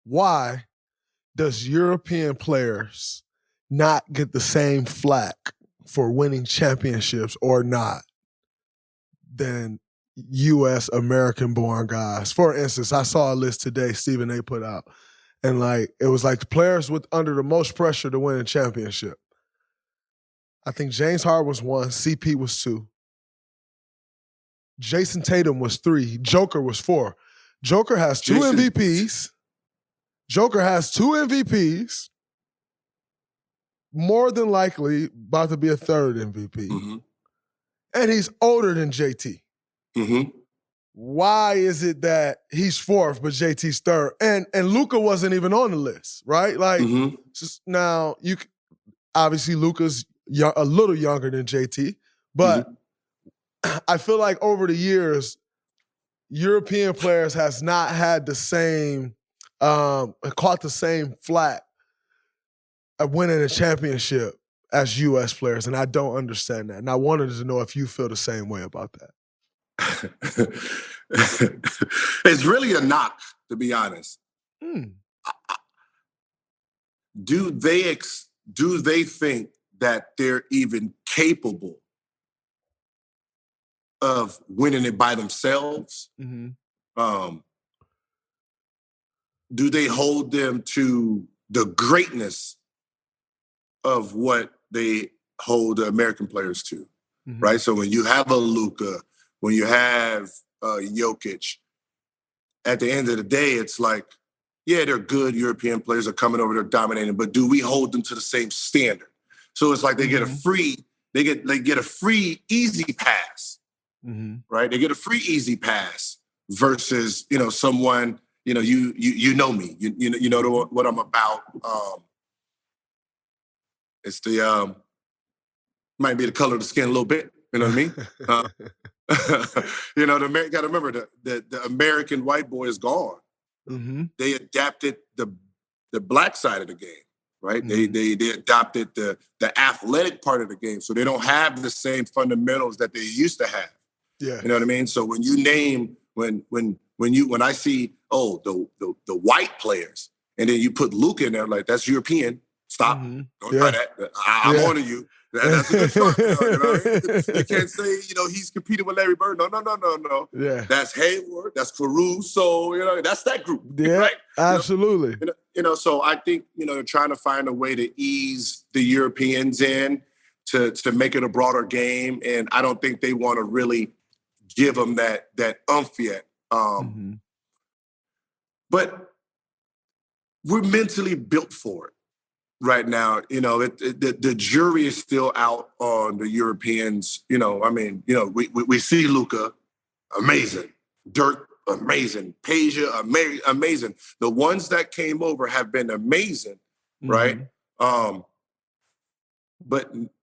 why does European players not get the same flack for winning championships or not than U.S. American-born guys? For instance, I saw a list today Stephen A. put out, and it was like the players with under the most pressure to win a championship. I think James Harden was 1, CP was 2, Jayson Tatum was 3, Joker was 4. Joker has 2 MVPs. Joker has 2 MVPs. More than likely about to be a 3rd MVP. Mm-hmm. And he's older than JT. Mm-hmm. Why is it that he's 4th, but JT's 3rd? And Luka wasn't even on the list, right? Now, obviously Luka's a little younger than JT, but I feel like over the years, European players has not had the same, caught the same flack of winning a championship as U.S. players, and I don't understand that. And I wanted to know if you feel the same way about that. It's really a knock, to be honest. Do they think that they're even capable of winning it by themselves? Mm-hmm. Do they hold them to the greatness of what they hold the American players to, right? So when you have a Luka, when you have Jokic, at the end of the day, it's like, yeah, they're good European players are coming over, they're dominating, but do we hold them to the same standard? So it's like they get a free, they get a free easy pass, right? They get a free easy pass versus someone you know me, you know what I'm about. It's the might be the color of the skin a little bit, you know what I mean? Got to remember the American white boy is gone. They adapted the black side of the game, right? They adopted the athletic part of the game, so they don't have the same fundamentals that they used to have. Yeah, you know what I mean. So when you name when I see the white players, and then you put Luka in there, like that's European. Stop! Don't try that. I'm on to you. That's a good start. You can't say he's competing with Larry Bird. No. Yeah, that's Hayward. That's Caruso. That's that group. Yeah, right? Absolutely. So I think they're trying to find a way to ease the Europeans in to make it a broader game, and I don't think they want to really give them that oomph yet. But we're mentally built for it. Right now, the jury is still out on the Europeans. We see Luka, amazing. Dirk, amazing. Peja, amazing. The ones that came over have been amazing, right? But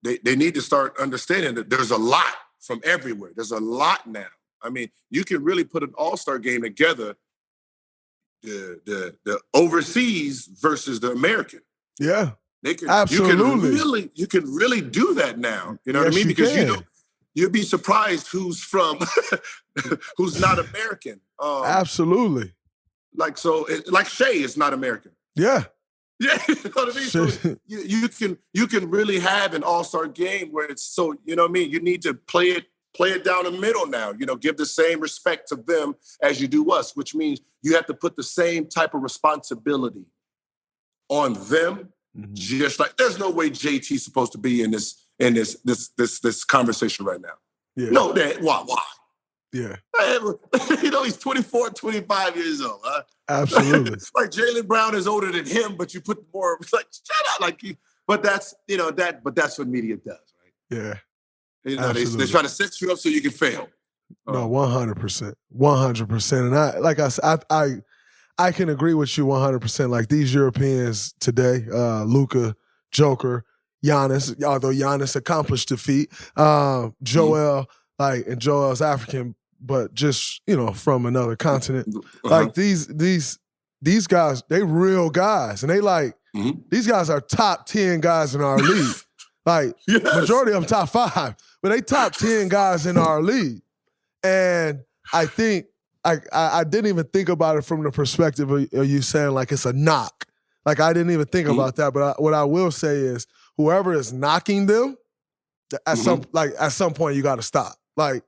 they need to start understanding that there's a lot from everywhere. There's a lot now. I mean, you can really put an all-star game together, the overseas versus the American. Yeah, absolutely. You can really do that now. You know what I mean? Because you'd be surprised who's from, who's not American. Absolutely. Like Shea is not American. Yeah. Yeah, you know what I mean? So you can really have an all-star game where it's so, you know what I mean? You need to play it down the middle now. Give the same respect to them as you do us, which means you have to put the same type of responsibility on them. Just like there's no way JT's supposed to be in this conversation right now. Yeah. No, why? Yeah. He's 24, 25 years old. Absolutely. It's like Jaylen Brown is older than him, but you put more. It's like shut up, but that's But that's what media does, right? Yeah. They try to set you up so you can fail. No, 100%, 100%, and I can agree with you 100%. Like these Europeans today, Luka, Joker, Giannis, although Giannis accomplished the feat, Joel, and Joel's African, but just from another continent. Like these guys, they real guys, and they these guys are top 10 guys in our league. Majority of them top 5, but they top 10 guys in our league. And I think I didn't even think about it from the perspective of you saying like it's a knock. Like I didn't even think about that. But what I will say is whoever is knocking them, at some point you got to stop. Like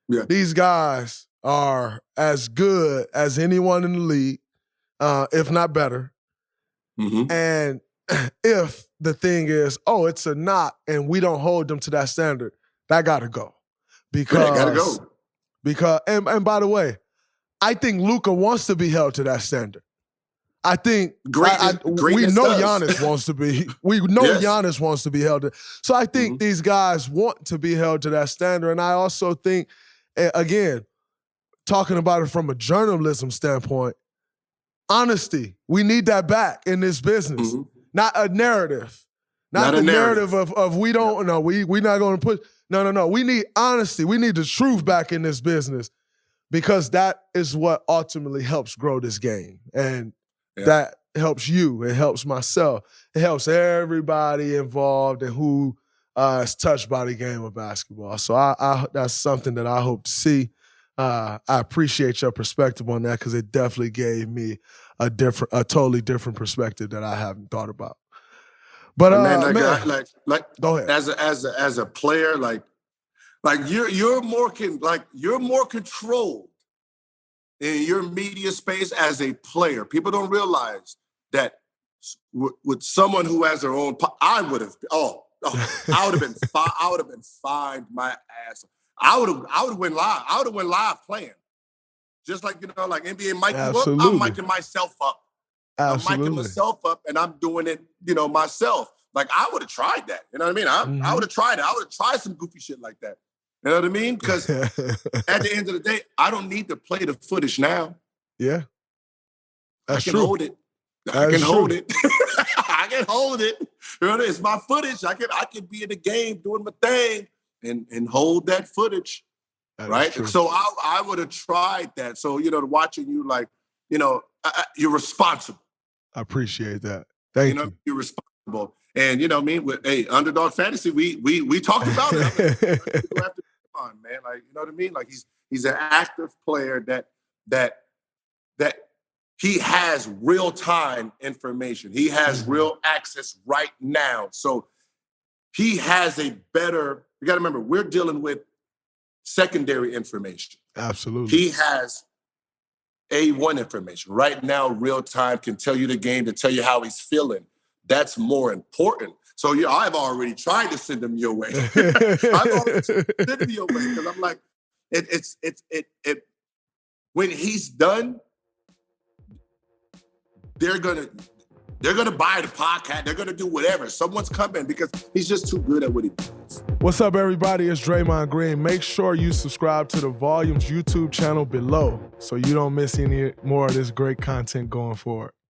these guys are as good as anyone in the league, if not better. And if the thing is, it's a knock and we don't hold them to that standard, that got to go. Because and by the way, I think Luka wants to be held to that standard. I think we know Giannis wants to be. We know Giannis wants to be held to. So I think these guys want to be held to that standard. And I also think, again, talking about it from a journalism standpoint, honesty. We need that back in this business. Not a narrative. Not the narrative of we don't know. We're not going to put. No. We need honesty. We need the truth back in this business because that is what ultimately helps grow this game. And that helps you. It helps myself. It helps everybody involved and who is touched by the game of basketball. So I that's something that I hope to see. I appreciate your perspective on that because it definitely gave me a totally different perspective that I haven't thought about. But go ahead. As a player, like you're more controlled in your media space as a player. People don't realize that with someone who has their own, I would have been fined my ass. I would have went live. I would have went live playing. Just like, like NBA mic you up, I'm micing myself up. Absolutely. I'm micing myself up and I'm doing it, myself. Like I would have tried that. You know what I mean? I would have tried it. I would have tried some goofy shit like that. You know what I mean? Because at the end of the day, I don't need to play the footage now. Yeah. That's I can hold it. I can hold it. It's my footage. I can be in the game doing my thing and hold that footage. Right? So I would have tried that. So, watching you you're responsible. I appreciate that. Thank you. You're responsible. And with Underdog Fantasy, we talked about it. People have to come on, man. Like, you know what I mean? Like he's an active player that he has real-time information. He has real access right now. So he has you gotta remember, we're dealing with secondary information. Absolutely. He has A1 information. Right now, real time can tell you the game, to tell you how he's feeling. That's more important. So I've already tried to send him your way. I've already sent him your way because I'm like, when he's done, they're gonna buy the podcast. They're gonna do whatever. Someone's coming because he's just too good at what he does. What's up, everybody? It's Draymond Green. Make sure you subscribe to the Volumes YouTube channel below so you don't miss any more of this great content going forward.